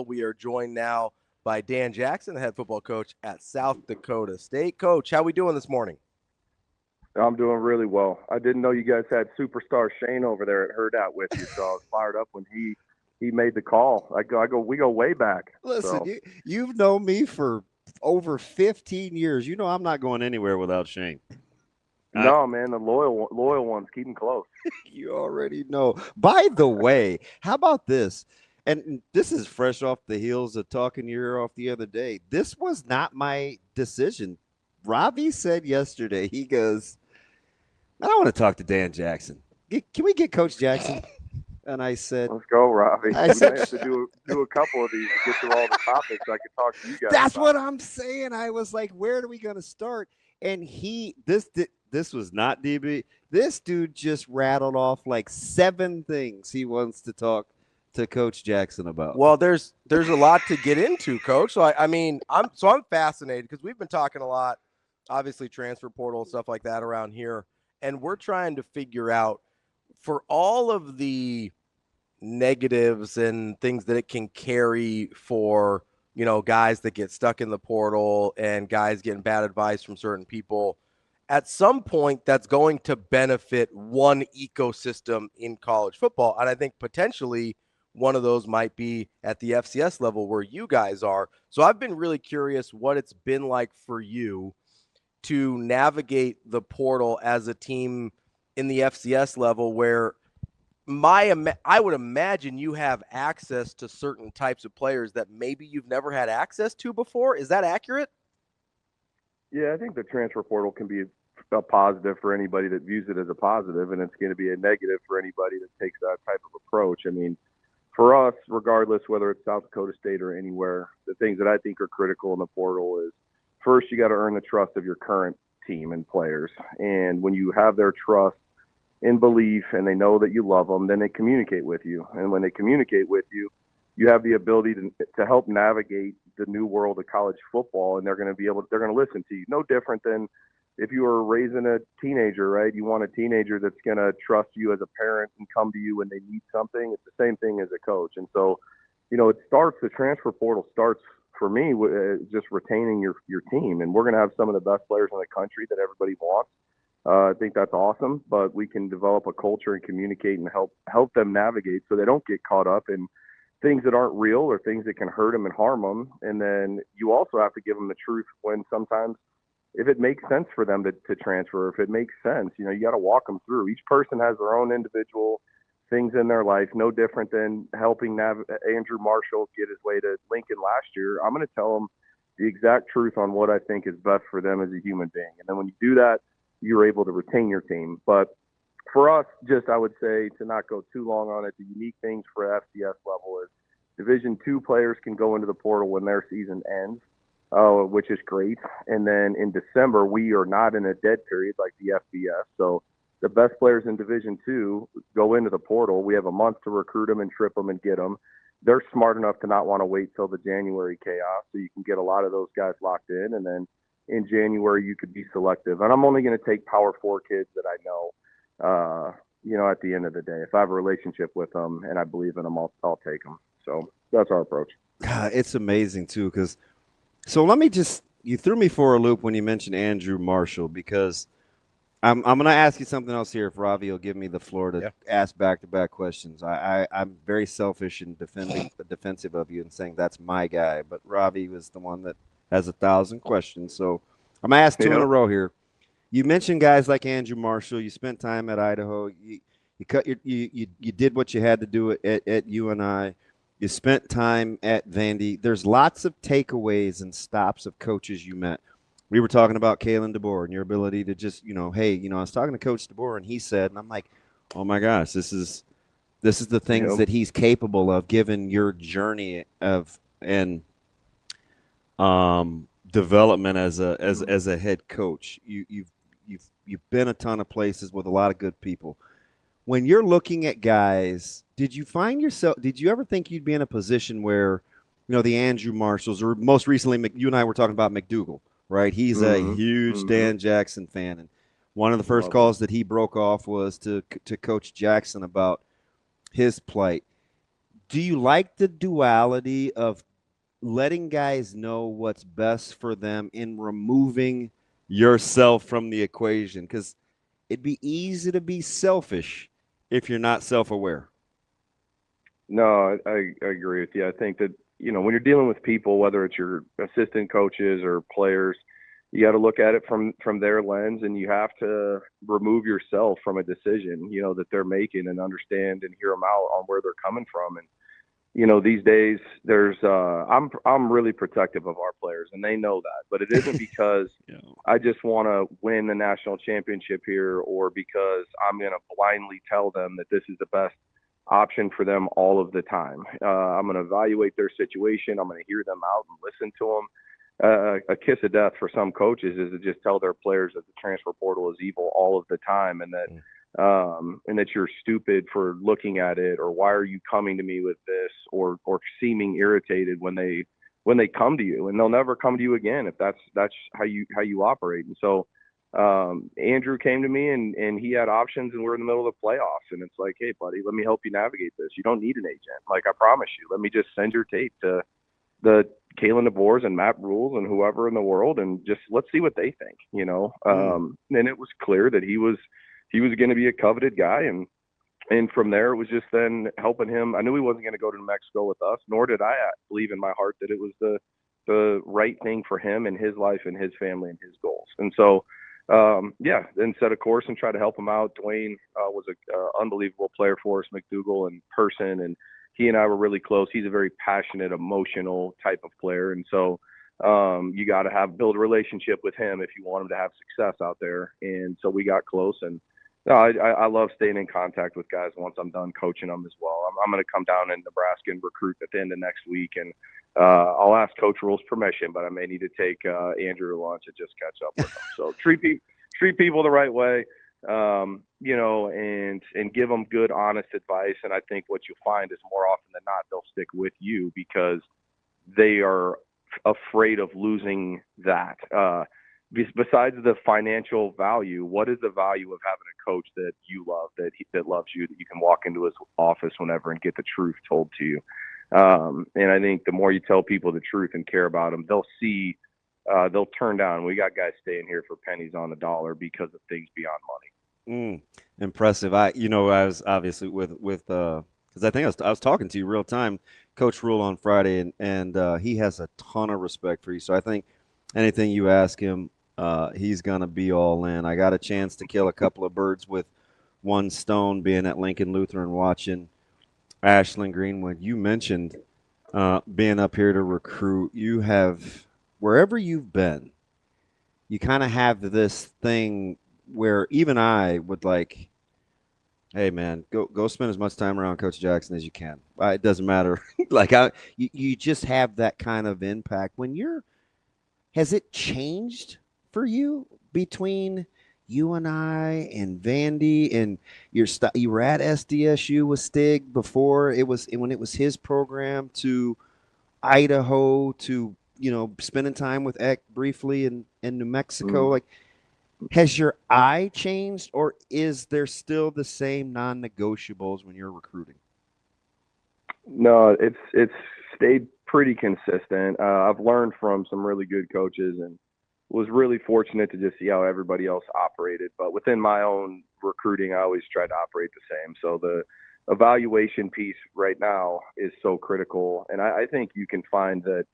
We are joined now by Dan Jackson, the head football coach at South Dakota State. Coach, how we doing this morning? I'm doing really well. I didn't know you guys had superstar Shane over there at Hurrdat with you, so I was fired up when he made the call. We go way back. Listen, So. you've known me for over 15 years. You know I'm not going anywhere without Shane. No, man, the loyal ones keep them close. You already know. By the way, how about this? And this is fresh off the heels of talking your ear off the other day. This was not my decision. Ravi said yesterday, he goes, I want to talk to Dan Jackson. Can we get Coach Jackson? And I said, let's go, Ravi. I said, may have to do a couple of these to get through all the topics I could talk to you guys that's about. what I'm saying. I was like, where are we going to start? And this was not DB. This dude just rattled off like 7 things he wants to talk to Coach Jackson about. Well, there's a lot to get into, Coach. So I'm fascinated because we've been talking a lot, obviously transfer portal and stuff like that around here, and we're trying to figure out, for all of the negatives and things that it can carry for, guys that get stuck in the portal and guys getting bad advice from certain people, at some point that's going to benefit one ecosystem in college football. And I think potentially one of those might be at the FCS level where you guys are. So I've been really curious what it's been like for you to navigate the portal as a team in the FCS level, where I would imagine you have access to certain types of players that maybe you've never had access to before. Is that accurate? Yeah, I think the transfer portal can be a positive for anybody that views it as a positive, and it's going to be a negative for anybody that takes that type of approach. I mean, for us, regardless whether it's South Dakota State or anywhere, the things that I think are critical in the portal is, first, you got to earn the trust of your current team and players. And when you have their trust in belief and they know that you love them, then they communicate with you. And when they communicate with you, you have the ability to help navigate the new world of college football, and they're going to listen to you. No different than if you were raising a teenager, right? You want a teenager that's going to trust you as a parent and come to you when they need something. It's the same thing as a coach. And so, the transfer portal starts for me with just retaining your team. And we're going to have some of the best players in the country that everybody wants. I think that's awesome, but we can develop a culture and communicate and help them navigate so they don't get caught up in things that aren't real or things that can hurt them and harm them. And then you also have to give them the truth when sometimes, if it makes sense for them to transfer, if it makes sense, you got to walk them through. Each person has their own individual things in their life, no different than helping Andrew Marshall get his way to Lincoln last year. I'm going to tell them the exact truth on what I think is best for them as a human being. And then when you do that, you're able to retain your team. But for us, I would say, to not go too long on it, the unique things for FCS level is Division II players can go into the portal when their season ends, which is great. And then in December, we are not in a dead period like the FBS. So the best players in Division II go into the portal. We have a month to recruit them and trip them and get them. They're smart enough to not want to wait till the January chaos, so you can get a lot of those guys locked in. And then in January, you could be selective. And I'm only going to take Power 4 kids that I know, at the end of the day. If I have a relationship with them and I believe in them, I'll take them. So that's our approach. It's amazing, too, because you threw me for a loop when you mentioned Andrew Marshall, because I'm going to ask you something else here if Ravi will give me the floor to ask back-to-back questions. I'm very selfish and defensive of you and saying that's my guy, but Ravi was the one that has 1,000 questions. So I'm going to ask 2 in a row here. You mentioned guys like Andrew Marshall. You spent time at Idaho. You did what you had to do at UNI. You spent time at Vandy. There's lots of takeaways and stops of coaches you met. We were talking about Kalen DeBoer and your ability to just, I was talking to Coach DeBoer and he said, and I'm like, oh my gosh, this is the things that he's capable of given your journey of development as a head coach. You've been a ton of places with a lot of good people. When you're looking at guys, did you ever think you'd be in a position where, the Andrew Marshalls, or most recently, you and I were talking about McDougal, right? He's a huge Dan Jackson fan. And one of the first calls that he broke off was to Coach Jackson about his plight. Do you like the duality of letting guys know what's best for them in removing yourself from the equation? Because it'd be easy to be selfish if you're not self-aware. No, I agree with you. I think that, when you're dealing with people, whether it's your assistant coaches or players, you got to look at it from their lens, and you have to remove yourself from a decision, that they're making, and understand and hear them out on where they're coming from. And, these days there's I'm really protective of our players, and they know that, but it isn't because I just want to win the national championship here, or because I'm going to blindly tell them that this is the best option for them all of the time. I'm going to evaluate their situation. I'm going to hear them out and listen to them. A kiss of death for some coaches is to just tell their players that the transfer portal is evil all of the time, and that you're stupid for looking at it, or why are you coming to me with this, or seeming irritated when they come to you, and they'll never come to you again if that's how you operate. And so Andrew came to me, and he had options, and we're in the middle of the playoffs, and it's like, hey buddy, let me help you navigate this. You don't need an agent. Like, I promise you, let me just send your tape to the Kalen DeBoers and Matt Rules and whoever in the world, and just let's see what they think, And it was clear that he was going to be a coveted guy, and from there it was just then helping him. I knew he wasn't going to go to New Mexico with us, nor did I believe in my heart that it was the right thing for him and his life and his family and his goals. And so then set a course and try to help him out. Dwayne was an unbelievable player for us, McDougal in person, and he and I were really close. He's a very passionate, emotional type of player, and so you got to build a relationship with him if you want him to have success out there. And so we got close, and I love staying in contact with guys once I'm done coaching them as well. I'm going to come down in Nebraska and recruit at the end of next week, and I'll ask Coach Rule's permission, but I may need to take Andrew to lunch and just catch up with him. So treat people the right way, and give them good, honest advice. And I think what you'll find is more often than not, they'll stick with you because they are afraid of losing that. Besides the financial value, what is the value of having a coach that you love, that loves you, that you can walk into his office whenever and get the truth told to you? And I think the more you tell people the truth and care about them, they'll turn down. We got guys staying here for pennies on the dollar because of things beyond money. Impressive. I was obviously with because I think I was talking to you real time, Coach Rule, on Friday, and he has a ton of respect for you. So I think anything you ask him, he's gonna be all in. I got a chance to kill a couple of birds with one stone, being at Lincoln Lutheran watching Ashland Greenwood. You mentioned being up here to recruit. You have, wherever you've been, you kind of have this thing where even I would like, hey man, go spend as much time around Coach Jackson as you can. It doesn't matter. You just have that kind of impact. Has it changed for you between you and I and Vandy, and you were at SDSU with Stig before when it was his program, to Idaho, to spending time with Eck briefly in New Mexico? Like, has your eye changed, or is there still the same non-negotiables when you're recruiting? No, it's stayed pretty consistent. I've learned from some really good coaches, and was really fortunate to just see how everybody else operated. But within my own recruiting, I always try to operate the same. So the evaluation piece right now is so critical. And I think you can find that,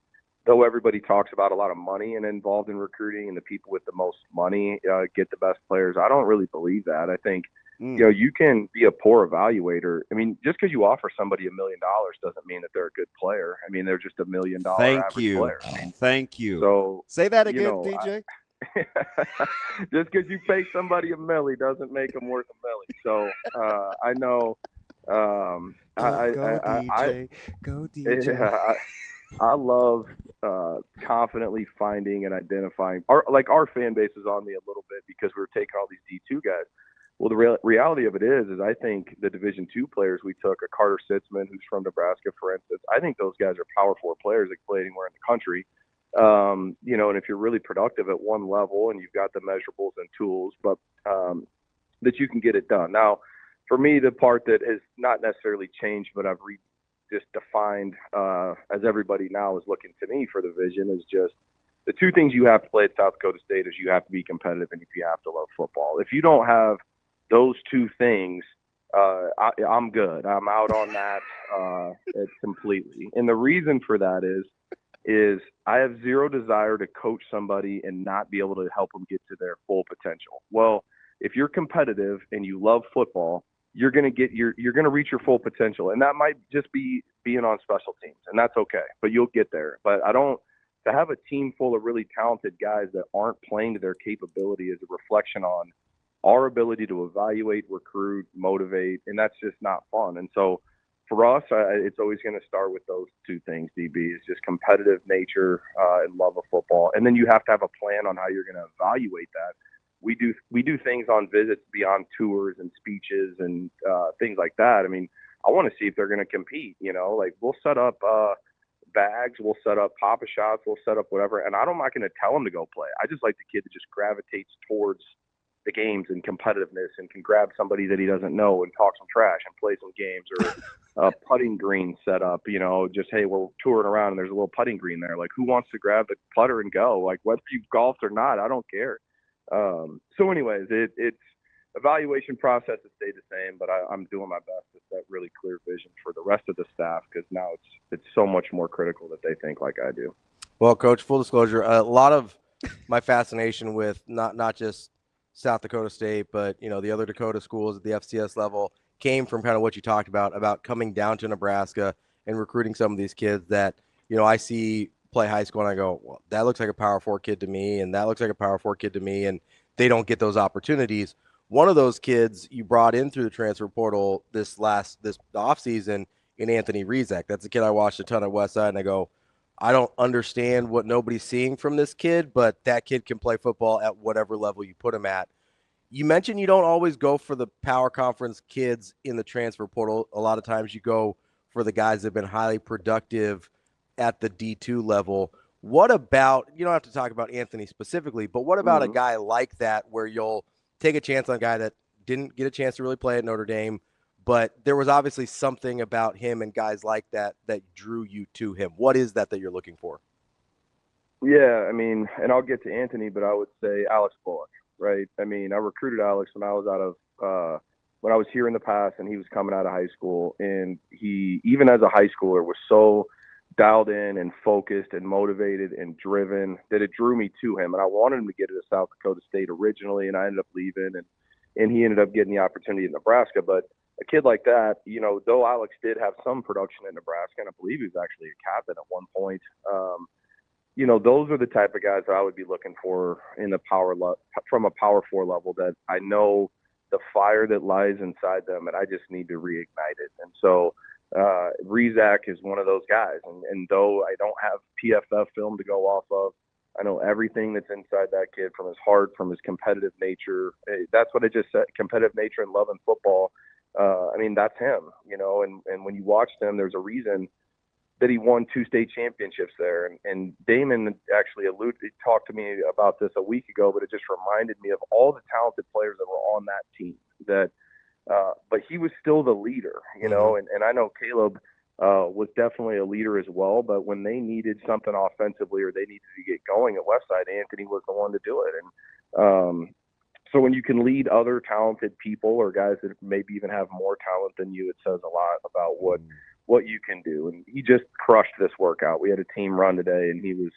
though everybody talks about a lot of money and involved in recruiting, and the people with the most money get the best players, I don't really believe that. I think you can be a poor evaluator. I mean, just because you offer somebody $1 million doesn't mean that they're a good player. I mean, they're just $1 million average player. Thank you. So say that again, DJ. Just because you pay somebody $1 million doesn't make them worth $1 million. So I know. Go DJ. I love confidently finding and identifying. Our fan base is on me a little bit because we were taking all these D2 guys. Well, the reality of it is I think the Division II players we took, a Carter Sitzman, who's from Nebraska, for instance, I think those guys are Power 4 players that can play anywhere in the country. And if you're really productive at one level and you've got the measurables and tools, but that you can get it done. Now, for me, the part that has not necessarily changed, but I've just defined as everybody now is looking to me for the vision is just the two things you have to play at South Dakota State is you have to be competitive and you have to love football. If you don't have those two things, I'm good. I'm out on that completely. And the reason for that is I have zero desire to coach somebody and not be able to help them get to their full potential. Well, if you're competitive and you love football, you're going to reach your full potential. And that might just be being on special teams, and that's okay, but you'll get there. But to have a team full of really talented guys that aren't playing to their capability is a reflection on our ability to evaluate, recruit, motivate, and that's just not fun. And so for us, it's always going to start with those two things, DB, is just competitive nature and love of football. And then you have to have a plan on how you're going to evaluate that. We do things on visits beyond tours and speeches and things like that. I mean, I want to see if they're going to compete, like we'll set up bags, we'll set up Papa shots, we'll set up whatever. And I'm not going to tell them to go play. I just like the kid that just gravitates towards the games and competitiveness and can grab somebody that he doesn't know and talk some trash and play some games, or a putting green set up, just, hey, we're touring around and there's a little putting green there. Like, who wants to grab the putter and go? Like, whether you've golfed or not, I don't care. So anyways, it's evaluation process has stayed the same, but I'm doing my best to set really clear vision for the rest of the staff, because now it's so much more critical that they think like I do. Well, Coach, full disclosure, a lot of my fascination with not just South Dakota State, but the other Dakota schools at the FCS level came from kind of what you talked about coming down to Nebraska and recruiting some of these kids that I see play high school and I go, well, that looks like a Power 4 kid to me, and that looks like a Power 4 kid to me, and they don't get those opportunities. One of those kids you brought in through the transfer portal this offseason in Anthony Rizek. That's a kid I watched a ton at Westside, and I go, I don't understand what nobody's seeing from this kid, but that kid can play football at whatever level you put him at. You mentioned you don't always go for the power conference kids in the transfer portal. A lot of times you go for the guys that have been highly productive at the D2 level. What about, you don't have to talk about Anthony specifically, but what about a guy like that where you'll take a chance on a guy that didn't get a chance to really play at Notre Dame, but there was obviously something about him and guys like that drew you to him? What is that you're looking for? Yeah, I mean, and I'll get to Anthony, but I would say Alex Bullock, right? I mean, I recruited Alex when I was here in the past and he was coming out of high school, and he, even as a high schooler, was so dialed in and focused and motivated and driven that it drew me to him. And I wanted him to get into South Dakota State originally, and I ended up leaving, and he ended up getting the opportunity in Nebraska. But a kid like that, though Alex did have some production in Nebraska, and I believe he was actually a captain at one point, those are the type of guys that I would be looking for in the from a Power 4 level, that I know the fire that lies inside them, and I just need to reignite it. And so Rizak is one of those guys. And though I don't have PFF film to go off of, I know everything that's inside that kid, from his heart, from his competitive nature. That's what I just said, competitive nature and loving football. I mean, that's him, and when you watch them, there's a reason that he won 2 state championships there. And Damon actually talked to me about this a week ago, but it just reminded me of all the talented players that were on that team, but he was still the leader, and I know Caleb was definitely a leader as well, but when they needed something offensively or they needed to get going at Westside, Anthony was the one to do it. And so when you can lead other talented people or guys that maybe even have more talent than you, it says a lot about what you can do. And he just crushed this workout. We had a team run today, and he was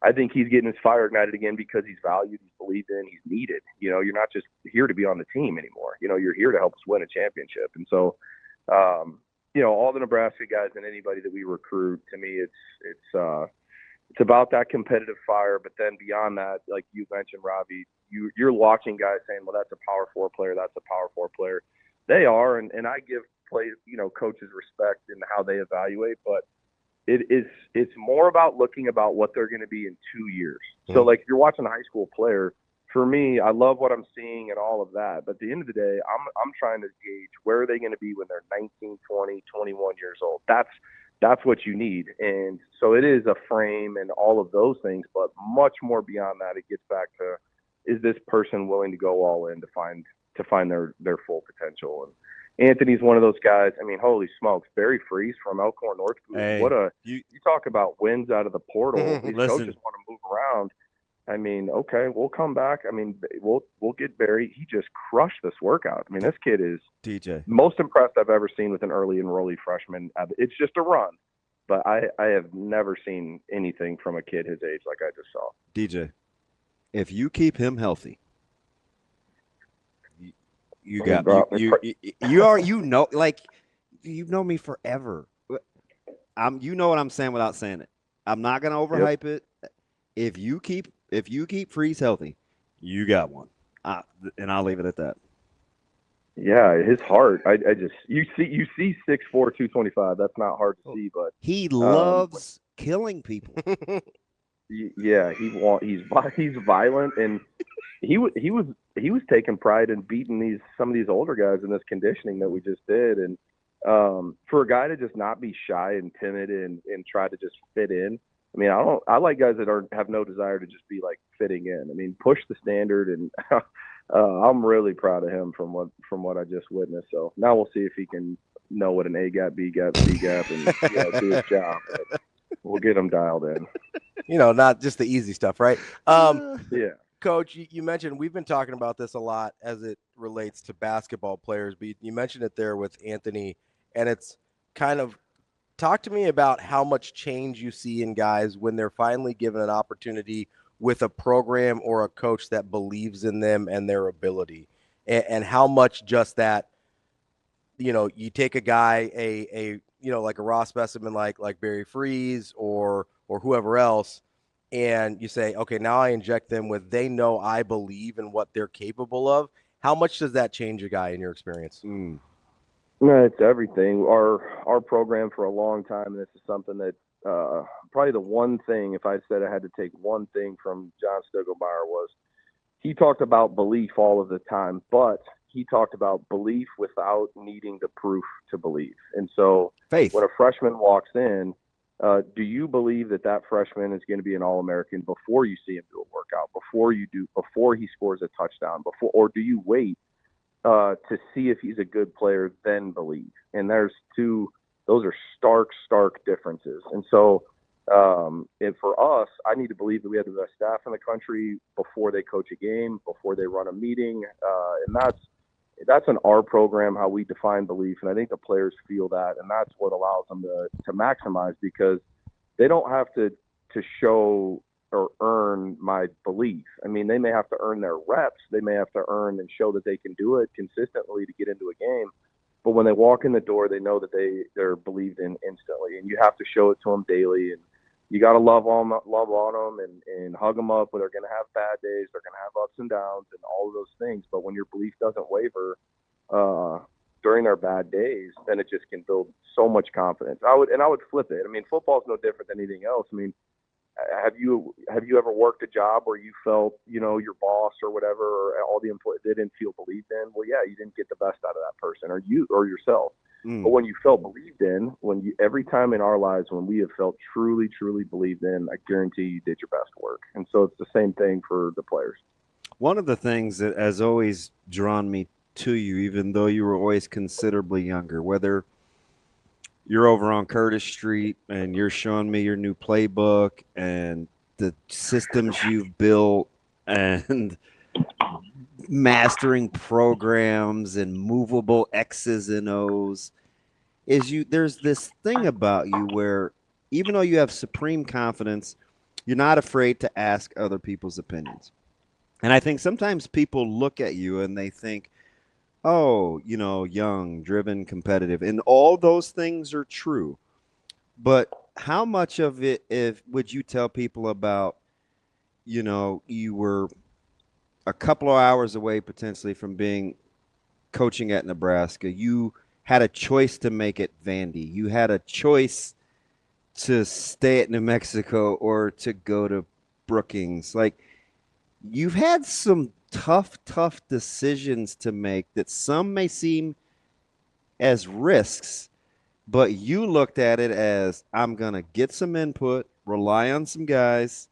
I think he's getting his fire ignited again because he's valued, he's believed in, he's needed. You're not just here to be on the team anymore. You're here to help us win a championship. And so, all the Nebraska guys and anybody that we recruit, to me, it's about that competitive fire. But then beyond that, like you mentioned, Ravi, you're watching guys saying, well, that's a Power 4 player, that's a Power 4 player. They are, and I give coaches respect in how they evaluate, but it's more about looking about what they're going to be in 2 years. So like if you're watching a high school player, for me, I love what I'm seeing and all of that. But at the end of the day, I'm trying to gauge where are they going to be when they're 19, 20, 21 years old. That's what you need. And so it is a frame and all of those things, but much more beyond that, it gets back to, is this person willing to go all in to find their full potential? Anthony's one of those guys. I mean, holy smokes, Barry Freeze from Elkhorn North. Hey, you talk about wins out of the portal. These Listen. coaches want to move around. I mean, okay, we'll come back. I mean, we'll get Barry. He just crushed this workout. I mean, this kid is DJ. most impressed I've ever seen with an early enrollee freshman. It's just a run, but I have never seen anything from a kid his age like I just saw. DJ, if you keep him healthy, you got like you've known me forever. You know what I'm saying without saying it. I'm not gonna overhype it. If you keep Freeze healthy, you got one. And I'll leave it at that. Yeah, his heart. I just you see 6'4", 225. That's not hard to see, but he loves killing people. Yeah, he's violent, and he was taking pride in beating some of these older guys in this conditioning that we just did, and for a guy to just not be shy and timid and try to just fit in. I mean, I like guys that have no desire to just be like fitting in. I mean, push the standard, and I'm really proud of him from what I just witnessed. So now we'll see if he can know what an A gap, B gap, C gap, and do his job. But we'll get him dialed in. Not just the easy stuff, right? Yeah. Coach, you mentioned we've been talking about this a lot as it relates to basketball players, but you mentioned it there with Anthony, and it's kind of talk to me about how much change you see in guys when they're finally given an opportunity with a program or a coach that believes in them and their ability, and how much just that, you take a guy, like a raw specimen like Barry Freeze or whoever else, and you say, okay, now I inject them with they know I believe in what they're capable of. How much does that change a guy in your experience? No, it's everything. Our program for a long time, and this is something that probably the one thing, if I said I had to take one thing from John Stiegelmeier, was he talked about belief all of the time, but he talked about belief without needing the proof to believe. And so faith. When a freshman walks in, do you believe that freshman is going to be an All-American before you see him do a workout, before he scores a touchdown, or do you wait to see if he's a good player, then believe? And those are stark differences. And so, and for us, I need to believe that we have the best staff in the country before they coach a game, before they run a meeting. And that's in our program, how we define belief. And I think the players feel that, and that's what allows them to maximize, because they don't have to show or earn my belief. I mean, they may have to earn their reps. They may have to earn and show that they can do it consistently to get into a game. But when they walk in the door, they know that they're believed in instantly, and you have to show it to them daily. And you got to love on them and hug them up. But they're going to have bad days. They're going to have ups and downs and all of those things. But when your belief doesn't waver during their bad days, then it just can build so much confidence. I would flip it. I mean, football is no different than anything else. I mean, have you ever worked a job where you felt, your boss or whatever, or all the employees didn't feel believed in? Well, yeah, you didn't get the best out of that person or yourself. But when you felt believed in, every time in our lives when we have felt truly, truly believed in, I guarantee you did your best work. And so it's the same thing for the players. One of the things that has always drawn me to you, even though you were always considerably younger, whether you're over on Curtis Street and you're showing me your new playbook and the systems you've built and mastering programs and movable X's and O's, there's this thing about you where even though you have supreme confidence, you're not afraid to ask other people's opinions. And I think sometimes people look at you and they think, oh, young, driven, competitive, and all those things are true. But how much of it would you tell people about, you were a couple of hours away potentially from coaching at Nebraska. You had a choice to make at Vandy. You had a choice to stay at New Mexico or to go to Brookings. Like, you've had some tough decisions to make that some may seem as risks, but you looked at it as, I'm going to get some input, rely on some guys,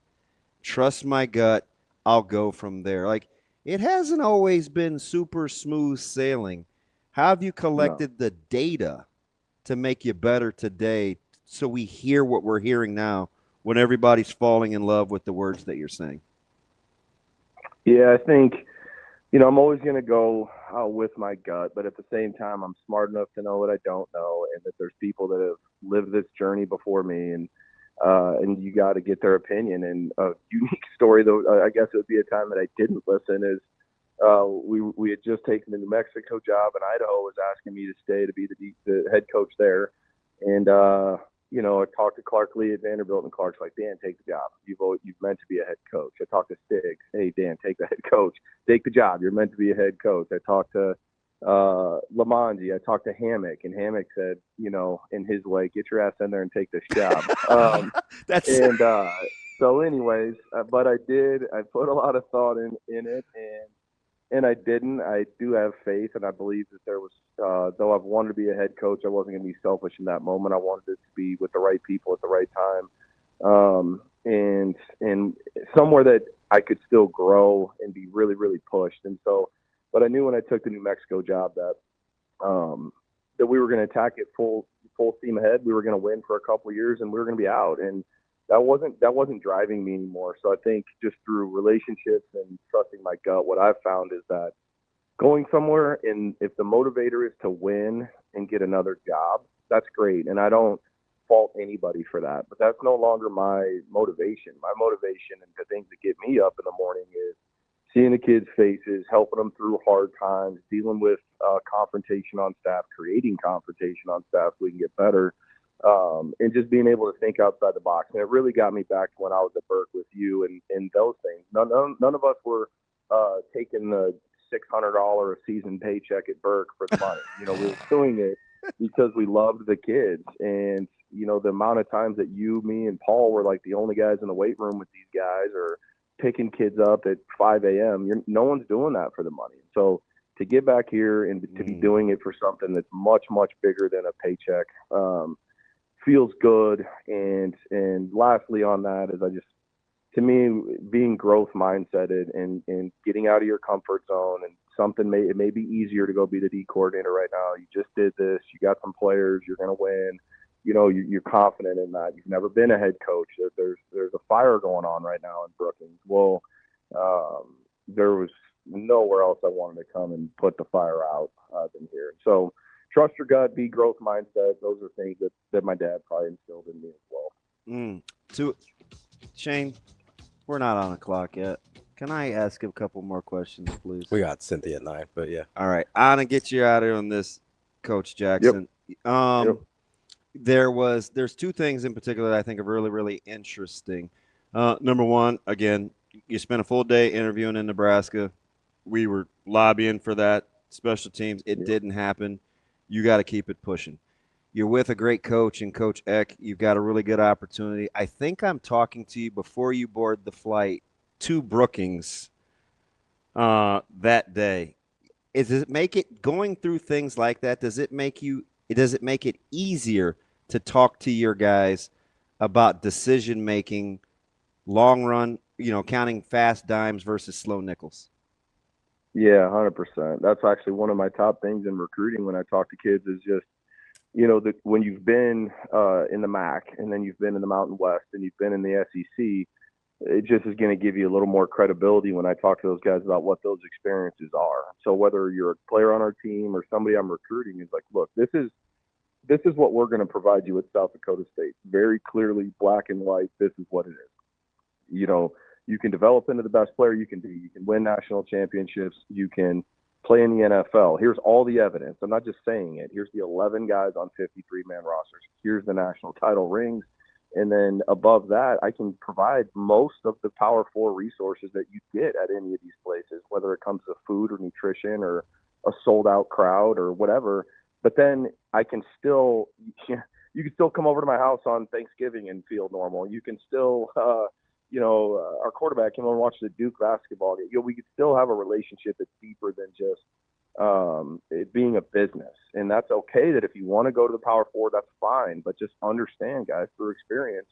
trust my gut, I'll go from there. Like, it hasn't always been super smooth sailing, How have you No. collected the data to make you better today so we hear what we're hearing now when everybody's falling in love with the words that you're saying? Yeah, I think, I'm always going to go with my gut, but at the same time, I'm smart enough to know what I don't know, and that there's people that have lived this journey before me, and you got to get their opinion. And a unique story, though, I guess it would be a time that I didn't listen, is we had just taken the New Mexico job, and Idaho was asking me to stay to be the head coach there. And I talked to Clark Lee at Vanderbilt, and Clark's like, Dan, take the job. You've meant to be a head coach. I talked to Stiggs. Hey, Dan, take the head coach. Take the job. You're meant to be a head coach. I talked to Lamonji. I talked to Hammock, and Hammock said, in his way, get your ass in there and take this job. So anyways, but I did. I put a lot of thought in it, and I didn't. I do have faith, and I believe that there was, though I've wanted to be a head coach, I wasn't going to be selfish in that moment. I wanted it to be with the right people at the right time, and somewhere that I could still grow and be really, really pushed. And so, but I knew when I took the New Mexico job that we were going to attack it full steam ahead. We were going to win for a couple of years, and we were going to be out. And that wasn't driving me anymore. So I think just through relationships and trusting my gut, what I've found is that going somewhere, and if the motivator is to win and get another job, that's great. And I don't fault anybody for that, but that's no longer my motivation. My motivation and the things that get me up in the morning is seeing the kids' faces, helping them through hard times, dealing with confrontation on staff, creating confrontation on staff so we can get better. And just being able to think outside the box. And it really got me back to when I was at Burke with you and those things. None of us were taking the $600 a season paycheck at Burke for the money. We were doing it because we loved the kids. And, the amount of times that you, me, and Paul were like the only guys in the weight room with these guys or picking kids up at 5 a.m., no one's doing that for the money. So to get back here and to be doing it for something that's much, much bigger than a paycheck, feels good. And lastly on that is to me, being growth mindseted and getting out of your comfort zone and it may be easier to go be the D coordinator right now. You just did this, you got some players, you're going to win, you're confident in that. You've never been a head coach. There's a fire going on right now in Brookings. Well, there was nowhere else I wanted to come and put the fire out than here. So, trust your gut, be growth mindset. Those are things that my dad probably instilled in me as well. So, Shane, we're not on the clock yet. Can I ask a couple more questions, please? We got Cynthia at 9, but yeah. All right. I'm going to get you out of here on this, Coach Jackson. Yep. There's two things in particular that I think are really, really interesting. Number one, again, you spent a full day interviewing in Nebraska. We were lobbying for that special teams. It didn't happen. You got to keep it pushing. You're with a great coach in Coach Eck. You've got a really good opportunity. I think I'm talking to you before you board the flight to Brookings that day. Does it make it, going through things like that, does it make it easier to talk to your guys about decision making, long run, counting fast dimes versus slow nickels? Yeah, 100%. That's actually one of my top things in recruiting when I talk to kids is just, when you've been in the MAC and then you've been in the Mountain West and you've been in the SEC, it just is going to give you a little more credibility when I talk to those guys about what those experiences are. So whether you're a player on our team or somebody I'm recruiting, is like, look, this is what we're going to provide you at South Dakota State. Very clearly, black and white, this is what it is. You can develop into the best player you can be. You can win national championships. You can play in the NFL. Here's all the evidence. I'm not just saying it. Here's the 11 guys on 53-man rosters. Here's the national title rings. And then above that, I can provide most of the Power 4 resources that you get at any of these places, whether it comes to food or nutrition or a sold-out crowd or whatever. But then I can still – you can still come over to my house on Thanksgiving and feel normal. You can still our quarterback came over and watched the Duke basketball game. We could still have a relationship that's deeper than just it being a business. And that's okay that if you want to go to the Power 4, that's fine. But just understand, guys, through experience,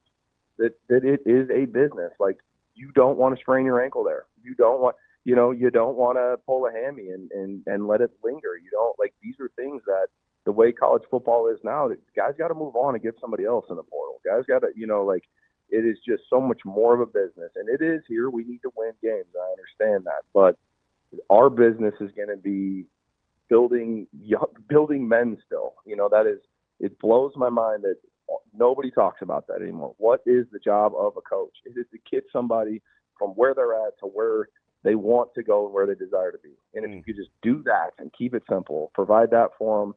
that it is a business. Like, you don't want to sprain your ankle there. You don't want you know, you don't want to pull a hammy and let it linger. You don't, like, these are things that the way college football is now, guys got to move on and get somebody else in the portal. Guys got to, you know, like, it is just so much more of a business. And it is here. We need to win games. I understand that. But our business is going to be building men still. You know, that is, it blows my mind that nobody talks about that anymore. What is the job of a coach? It is to get somebody from where they're at to where they want to go and where they desire to be. And if you could just do that and keep it simple, provide that for them,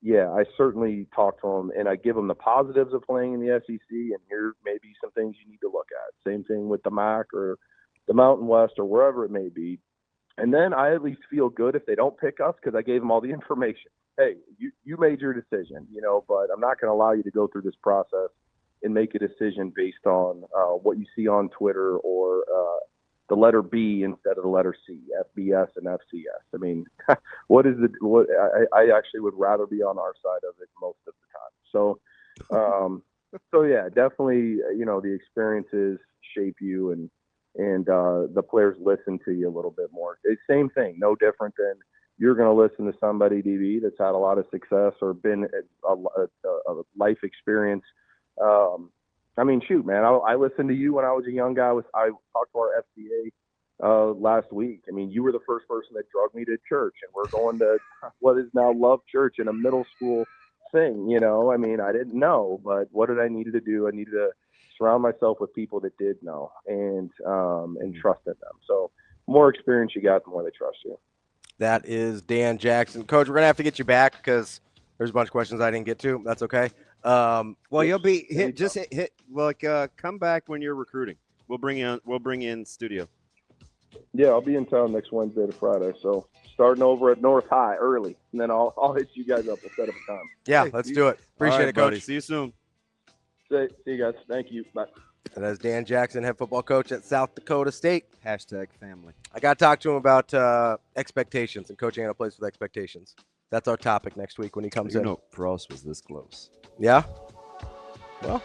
yeah, I certainly talk to them and I give them the positives of playing in the SEC, and here may be some things you need to look at. Same thing with the MAC or the Mountain West or wherever it may be. And then I at least feel good if they don't pick us because I gave them all the information. Hey, you made your decision, you know, but I'm not going to allow you to go through this process and make a decision based on what you see on Twitter or the letter B instead of the letter C, FBS and FCS. I mean, I actually would rather be on our side of it most of the time. So yeah, definitely, you know, the experiences shape you and the players listen to you a little bit more. It's same thing, no different than you're going to listen to somebody, DB, that's had a lot of success or been a life experience. I mean, shoot, man, I listened to you when I was a young guy. I talked to our FCA last week. I mean, you were the first person that drugged me to church, and we're going to what is now Love Church in a middle school thing, you know. I mean, I didn't know, but what did I need to do? I needed to surround myself with people that did know and trusted them. So more experience you got, the more they trust you. That is Dan Jackson. Coach, we're going to have to get you back because there's a bunch of questions I didn't get to. That's okay. Well, you'll be hit come back when you're recruiting. We'll bring you in studio. Yeah, I'll be in town next Wednesday to Friday. So starting over at North High early, and then I'll hit you guys up and set up a time. Yeah, let's do it. Appreciate it, Coach. Buddy. See you soon. See you guys. Thank you. Bye. And that's Dan Jackson, head football coach at South Dakota State. #family. I got to talk to him about expectations and coaching at a place with expectations. That's our topic next week when he comes in. No, Frost was this close. Yeah? Well,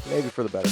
maybe for the better.